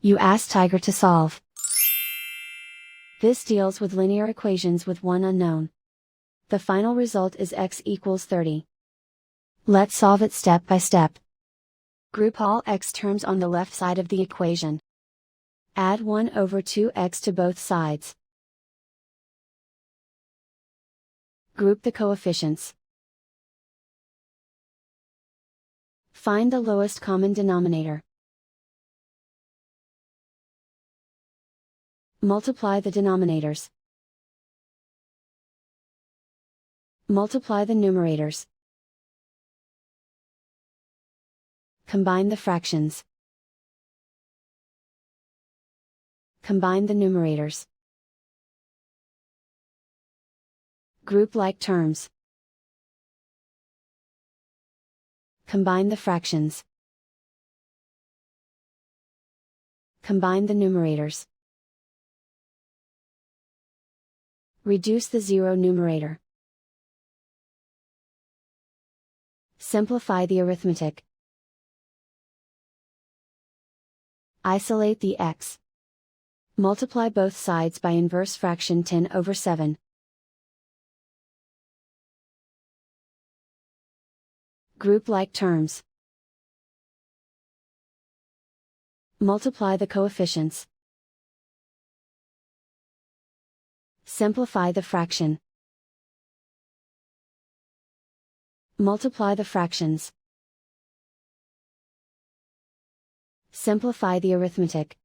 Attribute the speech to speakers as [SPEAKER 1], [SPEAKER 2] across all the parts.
[SPEAKER 1] You ask Tiger to solve. This deals with linear equations with one unknown. The final result is x equals 30. Let's solve it step by step. Group all x terms on the left side of the equation. Add 1 over 2x to both sides. Group the coefficients. Find the lowest common denominator. Multiply the denominators. Multiply the numerators. Combine the fractions. Combine the numerators. Group like terms. Combine the fractions. Combine the numerators. Reduce the zero numerator. Simplify the arithmetic. Isolate the x. Multiply both sides by inverse fraction 10 over 7. Group like terms. Multiply the coefficients. Simplify the fraction. Multiply the fractions. Simplify the arithmetic.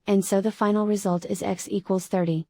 [SPEAKER 1] And so the final result is x equals 30.